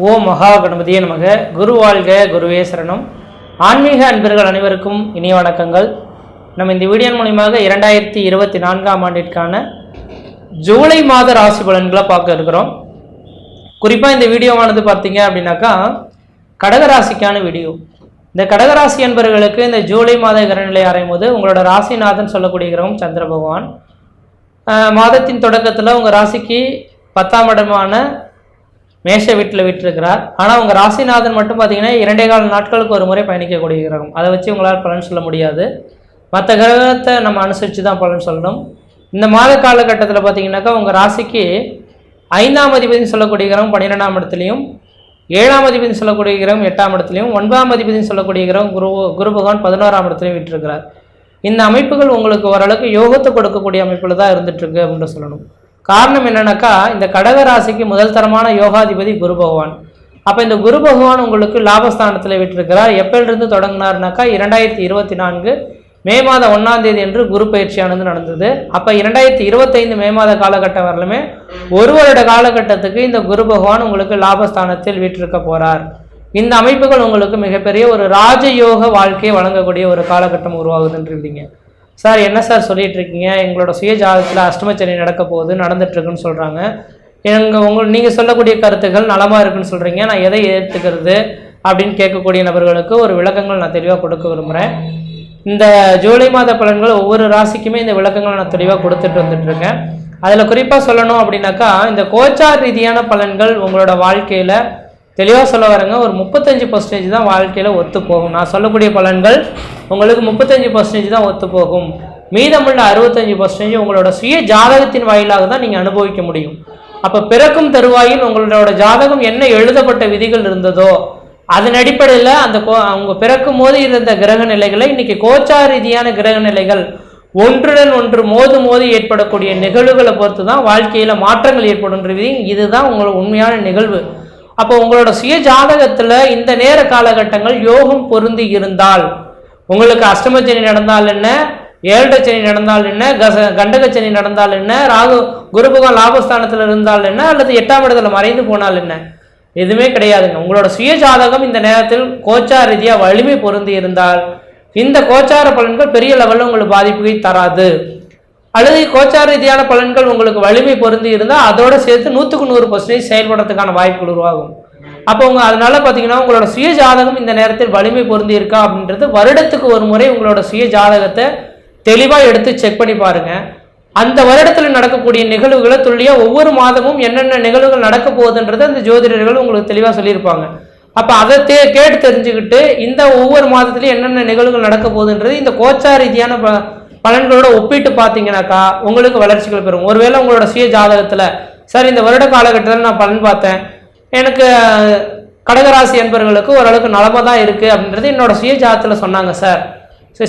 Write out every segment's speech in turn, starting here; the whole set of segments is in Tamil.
ஓ மகா கணபதியே நமக. குரு வாழ்க, குருவே சரணம். ஆன்மீக அன்பர்கள் அனைவருக்கும் இனிய வணக்கங்கள். நம்ம இந்த வீடியோ மூலமாக 2024ஆம் ஆண்டிற்கான ஜூலை மாத ராசி பலன்களை பார்க்க இருக்கிறோம். குறிப்பாக இந்த வீடியோவானது பார்த்தீங்க அப்படின்னாக்கா கடகராசிக்கான வீடியோ. இந்த கடகராசி அன்பர்களுக்கு இந்த ஜூலை மாத கிரகநிலை ஆராயும் போது உங்களோட ராசிநாதன் சொல்லக்கூடிய கிரகம் சந்திர பகவான் மாதத்தின் தொடக்கத்தில் உங்கள் ராசிக்கு 10ஆம் இடமான மேஷ வீட்டில் விட்டிருக்கிறார். ஆனால் உங்கள் ராசிநாதன் மட்டும் பார்த்தீங்கன்னா 2.25 நாட்களுக்கு ஒரு முறை பயணிக்கக்கூடிய கிரகம். அதை வச்சு உங்களால் பலன் சொல்ல முடியாது. மற்ற கிரகத்தை நம்ம அனுசரித்து தான் பலன் சொல்லணும். இந்த மாத காலகட்டத்தில் பார்த்தீங்கன்னாக்கா உங்கள் ராசிக்கு 5ஆம் அதிபதினு சொல்லக்கூடிய கிரகம் 12ஆம் இடத்துலையும், 7ஆம் அதிபதினு சொல்லக்கூடிய கிரகம் 8ஆம் இடத்துலையும், 9ஆம் அதிபதினு சொல்லக்கூடிய கிரகம் குரு பகவான் 11ஆம் இடத்துலையும் விட்டிருக்கிறார். இந்த அமைப்புகள் உங்களுக்கு ஓரளவுக்கு யோகத்தை கொடுக்கக்கூடிய அமைப்பில் தான் இருந்துகிட்ருக்கு அப்படின்னு சொல்லணும். காரணம் என்னன்னாக்கா இந்த கடக ராசிக்கு முதல் தரமான யோகாதிபதி குரு பகவான். அப்போ இந்த குரு பகவான் உங்களுக்கு லாபஸ்தானத்தில் விட்டிருக்கிறார். எப்போலிருந்து தொடங்கினார்னாக்கா 2024 மே மாதம் 1ஆம் தேதி என்று குரு பயிற்சியானது நடந்தது. அப்போ 2025 மே மாத காலகட்டம் வரலுமே ஒரு வருட காலகட்டத்துக்கு இந்த குரு பகவான் உங்களுக்கு லாபஸ்தானத்தில் வீற்றிருக்க போகிறார். இந்த அமைப்புகள் உங்களுக்கு மிகப்பெரிய ஒரு ராஜயோக வாழ்க்கையை வழங்கக்கூடிய ஒரு காலகட்டம் உருவாகுதுன்றீங்க. சார் என்ன சார் சொல்லிட்டு இருக்கீங்க, எங்களோட சுய ஜாதகத்தில் அஷ்டமச்சனி நடக்க போகுது, நடந்துட்டுருக்குன்னு சொல்கிறாங்க. நீங்கள் சொல்லக்கூடிய கருத்துக்கள் நலமாக இருக்குன்னு சொல்கிறீங்க, நான் எதை ஏற்றுக்கிறது அப்படின்னு கேட்கக்கூடிய நபர்களுக்கு ஒரு விளக்கங்கள் நான் தெளிவாக கொடுக்க விரும்புகிறேன். இந்த ஜூலை மாத பலன்கள் ஒவ்வொரு ராசிக்குமே இந்த விளக்கங்களை நான் தெளிவாக கொடுத்துட்டு வந்துட்டுருக்கேன். அதில் குறிப்பாக சொல்லணும் அப்படின்னாக்கா இந்த கோச்சார் ரீதியான பலன்கள் உங்களோட வாழ்க்கையில் தெளிவாக சொல்ல வரங்க ஒரு 35% தான் வாழ்க்கையில் ஒத்து போகும். நான் சொல்லக்கூடிய பலன்கள் உங்களுக்கு 35% தான் ஒத்து போகும். மீதமுள்ள 65% உங்களோட சுய ஜாதகத்தின் வாயிலாக தான் நீங்கள் அனுபவிக்க முடியும். அப்போ பிறக்கும் தருவாயில் உங்களோட ஜாதகம் என்ன எழுதப்பட்ட விதிகள் இருந்ததோ அதன் அடிப்படையில் அவங்க பிறக்கும் போது இருந்த கிரக நிலைகளை இன்னைக்கு கோச்சார் ரீதியான கிரக நிலைகள் ஒன்றுடன் ஒன்று மோதி ஏற்படக்கூடிய நிகழ்வுகளை பொறுத்து தான் வாழ்க்கையில் மாற்றங்கள் ஏற்படும். இதுதான் உங்களோட உண்மையான நிகழ்வு. அப்போ உங்களோட சுய ஜாதகத்தில் இந்த நேர காலகட்டங்கள் யோகம் பொருந்தி இருந்தால் உங்களுக்கு அஷ்டமச்சனி நடந்தால் என்ன, 7 சனி நடந்தால் என்ன, கண்டகச்சனி நடந்தால் என்ன, குரு பகவான் லாபஸ்தானத்தில் இருந்தால் என்ன, அல்லது 8ஆம் இடத்துல மறைந்து போனால் என்ன, எதுவுமே கிடையாதுங்க. உங்களோட சுய ஜாதகம் இந்த நேரத்தில் கோச்சார ரீதியாக வலிமை பொருந்தி இருந்தால் இந்த கோச்சார பலன்கள் பெரிய லெவலில் உங்களுக்கு பாதிப்புகளை தராது. அல்லது கோச்சார ரீதியான பலன்கள் உங்களுக்கு வலிமை பொருந்தி இருந்தால் அதோட சேர்த்து 100% செயல்படுறதுக்கான வாய்ப்புகள் உருவாகும். அப்போ அதனால பார்த்தீங்கன்னா உங்களோட சுய ஜாதகம் இந்த நேரத்தில் வலிமை பொருந்தி இருக்கா அப்படின்றது வருடத்துக்கு ஒரு முறை உங்களோட சுய ஜாதகத்தை தெளிவாக எடுத்து செக் பண்ணி பாருங்க. அந்த வருடத்தில் நடக்கக்கூடிய நிகழ்வுகளை துல்லியாக ஒவ்வொரு மாதமும் என்னென்ன நிகழ்வுகள் நடக்க போகுதுன்றது அந்த ஜோதிடர்கள் உங்களுக்கு தெளிவாக சொல்லியிருப்பாங்க. அப்போ அதை கேட்டு தெரிஞ்சுக்கிட்டு இந்த ஒவ்வொரு மாதத்துலையும் என்னென்ன நிகழ்வுகள் நடக்க போகுதுன்றது இந்த கோச்சார ரீதியான பலன்களோட ஒப்பிட்டு பார்த்தீங்கன்னாக்கா உங்களுக்கு வளர்ச்சிகள் பெறும். ஒருவேளை உங்களோட சுய ஜாதகத்தில் சார் இந்த வருட காலகட்டத்தில் நான் பலன் பார்த்தேன், எனக்கு கடகராசி என்பவர்களுக்கு ஓரளவுக்கு நலமாக தான் இருக்குது அப்படின்றது என்னோட சுய ஜாதகத்தில் சொன்னாங்க சார்,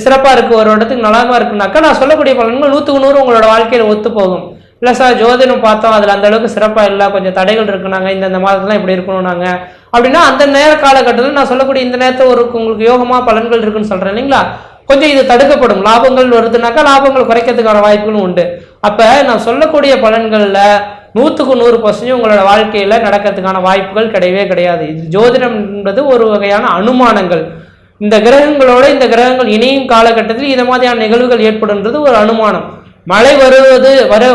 சிறப்பாக இருக்குது, ஒரு இடத்துக்கு நலமாக இருக்குனாக்கா நான் சொல்லக்கூடிய பலன்கள் 100க்கு 100 உங்களோட வாழ்க்கையில் ஒத்து போகும். இல்லை சார் ஜோதிடம் பார்த்தோம் அதில் அந்த அளவுக்கு சிறப்பாக இல்லை, கொஞ்சம் தடைகள் இருக்குனாங்க, இந்த மாதத்துலாம் இப்படி இருக்கணும் நாங்கள் அப்படின்னா அந்த நேர காலகட்டத்தில் நான் சொல்லக்கூடிய இந்த நேரத்தில் உங்களுக்கு யோகமாக பலன்கள் இருக்குன்னு சொல்கிறேன் இல்லைங்களா, கொஞ்சம் இது தடுக்கப்படும். லாபங்கள் வருதுனாக்கா லாபங்கள் குறைக்கிறதுக்கான வாய்ப்புகளும் உண்டு. அப்போ நான் சொல்லக்கூடிய பலன்களில் 100க்கு 100% உங்களோட வாழ்க்கையில் நடக்கிறதுக்கான வாய்ப்புகள் கிடையவே கிடையாது. இது ஜோதிடம் என்பது ஒரு வகையான அனுமானங்கள். இந்த கிரகங்களோட இந்த கிரகங்கள் இணையும் காலகட்டத்தில் இதை மாதிரியான நிகழ்வுகள் ஏற்படுன்றது ஒரு அனுமானம். மழை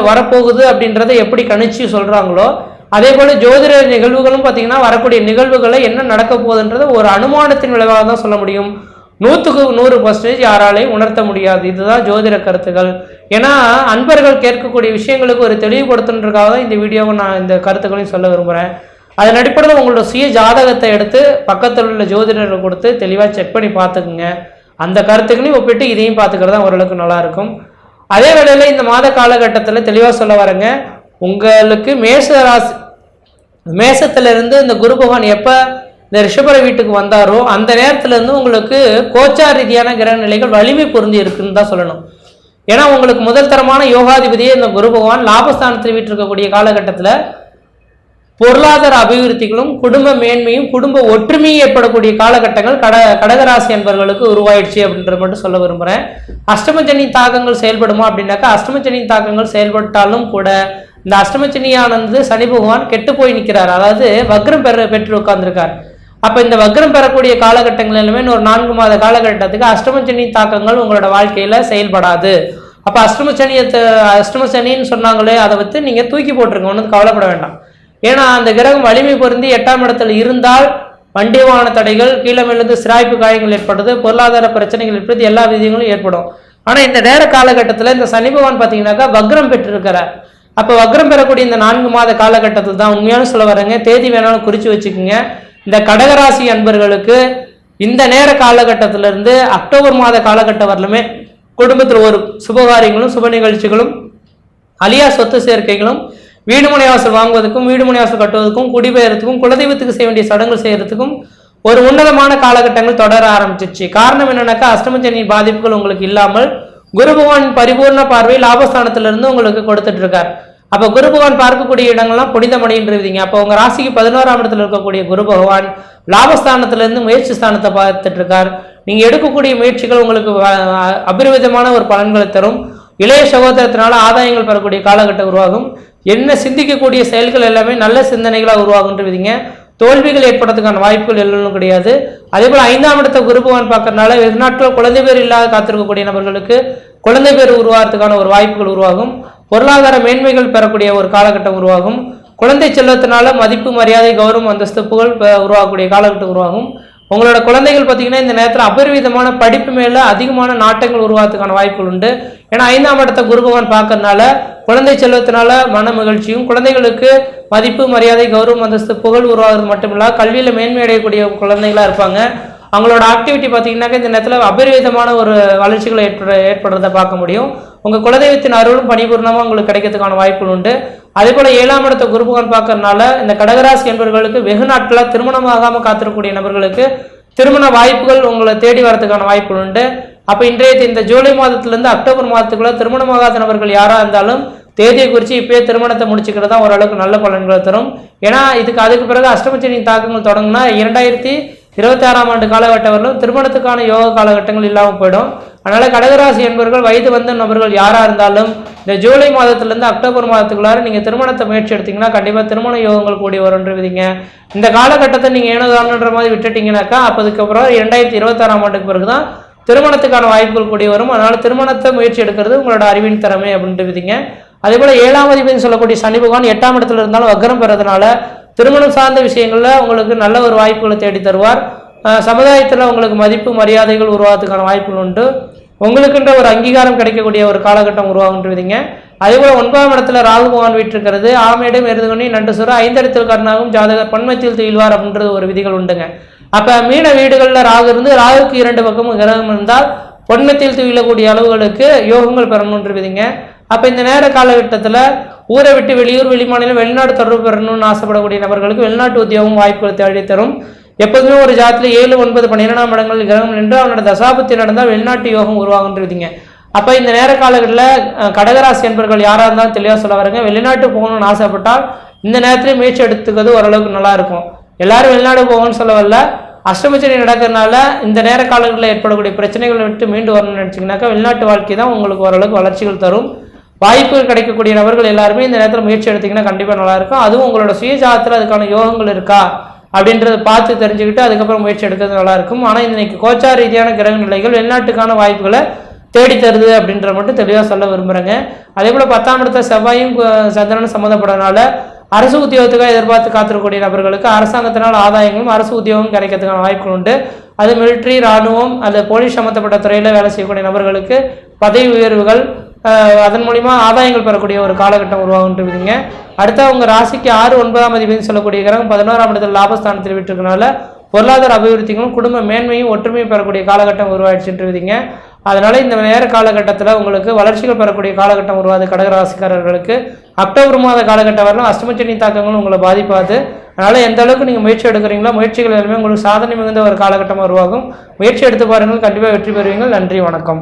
வரப்போகுது அப்படின்றத எப்படி கணிச்சு சொல்கிறாங்களோ அதே போல் ஜோதிட நிகழ்வுகளும் பார்த்தீங்கன்னா வரக்கூடிய நிகழ்வுகளை என்ன நடக்க போகுதுன்றதை ஒரு அனுமானத்தின் விளைவாக தான் சொல்ல முடியும். 100க்கு 100% யாராலையும் உணர்த்த முடியாது. இதுதான் ஜோதிட கருத்துக்கள். ஏன்னா அன்பர்கள் கேட்கக்கூடிய விஷயங்களுக்கு ஒரு தெளிவுபடுத்துன்றதுக்காக தான் இந்த வீடியோவை நான் இந்த கருத்துக்களையும் சொல்ல விரும்புகிறேன். அதன் அடிப்படையில் உங்களோட சுய ஜாதகத்தை எடுத்து பக்கத்தில் உள்ள ஜோதிடர்கள் கொடுத்து தெளிவாக செக் பண்ணி பார்த்துக்குங்க. அந்த கருத்துக்களையும் ஒப்பிட்டு இதையும் பார்த்துக்கிறது தான் ஓரளவுக்கு நல்லாயிருக்கும். அதே வேளையில் இந்த மாத காலகட்டத்தில் தெளிவாக சொல்ல வரேங்க, உங்களுக்கு மேசத்திலிருந்து இந்த குரு பகவான் எப்போ இந்த ரிஷபர வீட்டுக்கு வந்தாரோ அந்த நேரத்திலேருந்து உங்களுக்கு கோச்சார் ரீதியான கிரக நிலைகள் வலிமை பொருந்தி இருக்குன்னு தான் சொல்லணும். ஏன்னா உங்களுக்கு முதல் தரமான யோகாதிபதியே இந்த குரு பகவான் லாபஸ்தானத்தில் வீட்டிருக்கக்கூடிய காலகட்டத்தில் பொருளாதார அபிவிருத்திகளும் குடும்ப மேன்மையும் குடும்ப ஒற்றுமையும் ஏற்படக்கூடிய காலகட்டங்கள் கடகராசி என்பவர்களுக்கு உருவாயிடுச்சு அப்படின்ற மட்டும் சொல்ல விரும்புகிறேன். அஷ்டமச்சனி தாக்கங்கள் செயல்படுமா அப்படின்னாக்கா அஷ்டமச்சனி தாக்கங்கள் செயல்பட்டாலும் கூட இந்த அஷ்டமச்சனியானது சனி பகவான் கெட்டு போய் நிற்கிறார், அதாவது வக்ரம் பெற்று உட்கார்ந்துருக்கார். அப்போ இந்த வக்ரம் பெறக்கூடிய காலகட்டங்கள் எல்லாமே ஒரு 4 மாத காலகட்டத்துக்கு அஷ்டமச்சனி தாக்கங்கள் உங்களோட வாழ்க்கையில செயல்படாது. அப்போ அஷ்டமச்சனின்னு சொன்னாங்களே, அதை வச்சு நீங்க தூக்கி போட்டுருங்க, ஒன்றும் கவலைப்பட வேண்டாம். ஏன்னா அந்த கிரகம் வலிமை பொருந்தி 8ஆம் இடத்துல இருந்தால் வண்டி வாகன தடைகள், கீழே விழுந்து சிராய்ப்பு காயங்கள் ஏற்படுது, பொருளாதார பிரச்சனைகள் ஏற்படுது, எல்லா விதிகளும் ஏற்படும். ஆனா இந்த நேர காலகட்டத்தில் இந்த சனி பகவான் பார்த்தீங்கன்னாக்கா வக்ரம் பெற்றிருக்கிறார். அப்போ வக்ரம் பெறக்கூடிய இந்த 4 மாத காலகட்டத்தில் தான் உண்மையான சொல்ல வரேங்க. தேதி வேணாலும் குறிச்சு வச்சுக்கோங்க. இந்த கடகராசி அன்பர்களுக்கு இந்த நேர காலகட்டத்திலிருந்து அக்டோபர் மாத காலகட்டம் வரலுமே குடும்பத்தில் ஒரு சுபகாரியங்களும் சுப நிகழ்ச்சிகளும் அழியா சொத்து சேர்க்கைகளும் வீடு மனைவாசல் வாங்குவதற்கும் வீடு மனைவாசல் கட்டுவதற்கும் குடிபெயர்த்துக்கும் குலதெய்வத்துக்கு செய்ய வேண்டிய சடங்குகள் செய்யறதுக்கும் ஒரு உன்னதமான காலகட்டங்கள் தொடர ஆரம்பிச்சிருச்சு. காரணம் என்னன்னாக்கா அஷ்டமச்சனி பாதிப்புகள் உங்களுக்கு இல்லாமல் குரு பகவான் பரிபூர்ண பார்வை லாபஸ்தானத்திலிருந்து உங்களுக்கு கொடுத்துட்டு இருக்கார். அப்போ குரு பகவான் பார்க்கக்கூடிய இடங்கள்லாம் புனிதமடைன்றீங்க. அப்போ உங்க ராசிக்கு 11ஆம் இடத்துல இருக்கக்கூடிய குரு பகவான் லாபஸ்தானத்திலிருந்து முயற்சி ஸ்தானத்தை பார்த்துட்டு இருக்கார். நீங்க எடுக்கக்கூடிய முயற்சிகள் உங்களுக்கு அபரிவிதமான ஒரு பலன்களை தரும். இளைய சகோதரத்தினால ஆதாயங்கள் பெறக்கூடிய காலகட்டம் உருவாகும். என்ன சிந்திக்கக்கூடிய செயல்கள் எல்லாமே நல்ல சிந்தனைகளாக உருவாகுன்றீங்க. தோல்விகள் ஏற்படுறதுக்கான வாய்ப்புகள் எல்லாம் கிடையாது. அதே போல 5ஆம் இடத்தை குரு பகவான் பார்க்கறதுனால வெகுநாட்கள் குழந்தை பேர் இல்லாத காத்திருக்கக்கூடிய நபர்களுக்கு குழந்தை பேர் உருவாகிறதுக்கான ஒரு வாய்ப்புகள் உருவாகும். பொருளாதார மேன்மைகள் பெறக்கூடிய ஒரு காலகட்டம் உருவாகும். குழந்தை செல்வத்தினால மதிப்பு, மரியாதை, கௌரவம், அந்தஸ்து, புகழ் உருவாகக்கூடிய காலகட்டம் உருவாகும். உங்களோட குழந்தைகள் பார்த்தீங்கன்னா இந்த நேரத்தில் அபரிவிதமான படிப்பு மேல அதிகமான நாட்டங்கள் உருவாகிறதுக்கான வாய்ப்புகள் உண்டு. ஏன்னா 5ஆம் இடத்தை குரு பகவான் பார்க்கறதுனால குழந்தை செல்வத்தினால மன மகிழ்ச்சியும், குழந்தைகளுக்கு மதிப்பு, மரியாதை, கௌரவம், அந்தஸ்து, புகழ் உருவாகிறது மட்டுமில்ல கல்வியில மேன்மை அடையக்கூடிய குழந்தைகளா இருப்பாங்க. அவங்களோட ஆக்டிவிட்டி பார்த்தீங்கன்னாக்க இந்த நேரத்தில் அபரிவிதமான ஒரு வளர்ச்சிகளை ஏற்படுறத பார்க்க முடியும். உங்க குலதெய்வத்தின் அருளும் பணிபூர்ணமாக உங்களுக்கு கிடைக்கிறதுக்கான வாய்ப்புகள் உண்டு. அதே போல 7ஆம் இடத்தை குரு பகவான் பார்க்கறதுனால இந்த கடகராசி என்பவர்களுக்கு வெகு நாட்களாக திருமணமாகாம காத்திருக்கக்கூடிய நபர்களுக்கு திருமண வாய்ப்புகள் உங்களை தேடி வரதுக்கான வாய்ப்புகள் உண்டு. அப்ப இன்றைய இந்த ஜூலை மாதத்திலிருந்து அக்டோபர் மாதத்துக்குள்ள திருமணமாகாத நபர்கள் யாரா இருந்தாலும் தேதியை குறித்து இப்பயே திருமணத்தை முடிச்சுக்கிறது தான் ஓரளவுக்கு நல்ல பலன்களை தரும். ஏன்னா அதுக்கு பிறகு அஷ்டமச்சனி தாக்கங்கள் தொடங்கினா 2026ஆம் ஆண்டு காலகட்டம் வரலும் திருமணத்துக்கான யோக காலகட்டங்கள் இல்லாமல் போயிடும். அதனால கடகராசி என்பவர்கள் வயது வந்த நபர்கள் யாரா இருந்தாலும் இந்த ஜூலை மாதத்திலிருந்து அக்டோபர் மாதத்துக்குள்ளார நீங்க திருமணத்தை முயற்சி எடுத்தீங்கன்னா கண்டிப்பா திருமண யோகங்கள் கூடி வரும்ன்றீங்க. இந்த காலகட்டத்தை நீங்க ஏனோதானன்ற மாதிரி விட்டுட்டீங்கன்னாக்கா அதுக்கப்புறம் 2026ஆம் ஆண்டுக்கு பிறகுதான் திருமணத்துக்கான வாய்ப்புகள் கூடி வரும். அதனால திருமணத்தை முயற்சி எடுக்கிறது உங்களோட அறிவின் திறமை அப்படின்ட்டு. அதே போல 7ஆம் அதிபதினு சொல்லக்கூடிய சனி பகவான் 8ஆம் இடத்துல இருந்தாலும் வக்ரம் பெறதுனால திருமணம் சார்ந்த விஷயங்கள்ல உங்களுக்கு நல்ல ஒரு வாய்ப்புகளை தேடி தருவார். சமுதாயத்தில் உங்களுக்கு மதிப்பு, மரியாதைகள் உருவாகிறதுக்கான வாய்ப்புகள் உண்டு. உங்களுக்குன்ற ஒரு அங்கீகாரம் கிடைக்கக்கூடிய ஒரு காலகட்டம் உருவாகுன்றீங்க. அதே போல 9ஆம் இடத்துல ராகு பகவான் வீட்டிருக்கிறது. ஆமேடு மெருதுகணி நண்டு சுர 5 இடத்தில் கர்ணாகும் ஜாதகர் பன்மத்தில் துயில்வார் அப்படின்றது ஒரு விதிகள் உண்டுங்க. அப்ப மீன வீடுகளில் ராகு இருந்து ராகுக்கு 2 பக்கமும் கிரகம் இருந்தால் பொன்மத்தில் துயிலக்கூடிய அளவுகளுக்கு யோகங்கள் பெறணுன்றீங்க. அப்ப இந்த நேர காலகட்டத்தில் ஊரை விட்டு வெளியூர், வெளிமாநிலம், வெளிநாடு தொடர்பு பெறணும்னு ஆசைப்படக்கூடிய நபர்களுக்கு வெளிநாட்டு உத்தியோகம் வாய்ப்புகள் தேடி தரும். எப்போதுமே ஒரு ஜாதத்துல 7, 9, 12ஆம் இடங்கள் கிரகம் நின்று அவனோட தசாபத்தி நடந்தால் வெளிநாட்டு யோகம் உருவாகுன்றீங்க. அப்ப இந்த நேர காலகட்டத்தில் கடகராசி என்பவர்கள் யாரா இருந்தாலும் தெளிவா சொல்ல வரங்க. வெளிநாட்டு போகணும்னு ஆசைப்பட்டால் இந்த நேரத்திலேயே முயற்சி எடுத்துக்கிறது ஓரளவுக்கு நல்லா இருக்கும். எல்லாரும் வெளிநாடு போகணும்னு சொல்ல வரல. அஷ்டமச்சனி நடக்கிறதுனால இந்த நேர காலங்களில் ஏற்படக்கூடிய பிரச்சனைகளை விட்டு மீண்டு வரணும்னு நினைச்சிங்கனாக்கா வெளிநாட்டு வாழ்க்கை தான் உங்களுக்கு ஓரளவுக்கு வளர்ச்சிகள் தரும். வாய்ப்புகள் கிடைக்கக்கூடிய நபர்கள் எல்லாருமே இந்த நேரத்தில் முயற்சி எடுத்தீங்கன்னா கண்டிப்பாக நல்லா இருக்கும். அதுவும் உங்களோட சுயஜாதத்தில் அதுக்கான யோகங்கள் இருக்கா அப்படின்றத பார்த்து தெரிஞ்சுக்கிட்டு அதுக்கப்புறம் முயற்சி எடுக்கிறது நல்லா இருக்கும். ஆனால் இன்னைக்கு கோச்சார ரீதியான கிரக நிலைகள் வெளிநாட்டுக்கான வாய்ப்புகளை தேடி தருது அப்படின்ற மட்டும் தெளிவாக சொல்ல விரும்புகிறேங்க. அதே போல் 10ஆம் இடத்த செவ்வாயும் சந்திரனும் சம்மந்தப்படனால அரசு உத்தியோகத்துக்காக எதிர்பார்த்து காத்திருக்கக்கூடிய நபர்களுக்கு அரசாங்கத்தினால் ஆதாயங்களும் அரசு உத்தியோகம் கிடைக்கிறதுக்கான வாய்ப்புகள் உண்டு. அது மிலிட்ரி, இராணுவம் அல்லது போலீஸ் சம்மந்தப்பட்ட துறையில் வேலை செய்யக்கூடிய நபர்களுக்கு பதவி உயர்வுகள், அதன் மூலிமா ஆதாயங்கள் பெறக்கூடிய ஒரு காலகட்டம் உருவாகுன்றீங்க. அடுத்த உங்க ராசிக்கு 6, 9ஆம் அதிபதி சொல்லக்கூடிய கிரகம் 11ஆம் இடத்துல லாபஸ்தானத்தில் விட்டுருக்கனால பொருளாதார அபிவிருத்திகளும் குடும்ப மேன்மையும் ஒற்றுமையும் பெறக்கூடிய காலகட்டம் உருவாயிடுச்சுன்றீங்க. அதனால இந்த நேர காலகட்டத்தில் உங்களுக்கு வளர்ச்சிகள் பெறக்கூடிய காலகட்டம் உருவாது. கடகராசிக்காரர்களுக்கு அக்டோபர் மாத காலகட்டம் வரலாம் அஷ்டமச்சனி தாக்கங்களும் உங்களை பாதிப்பாது. அதனால எந்த அளவுக்கு நீங்க முயற்சி எடுக்கிறீங்களோ முயற்சிகள் எல்லாமே உங்களுக்கு சாதனை மிகுந்த ஒரு காலகட்டமாக உருவாகும். முயற்சி எடுத்து பாருங்கள், கண்டிப்பாக வெற்றி பெறுவீங்கள். நன்றி, வணக்கம்.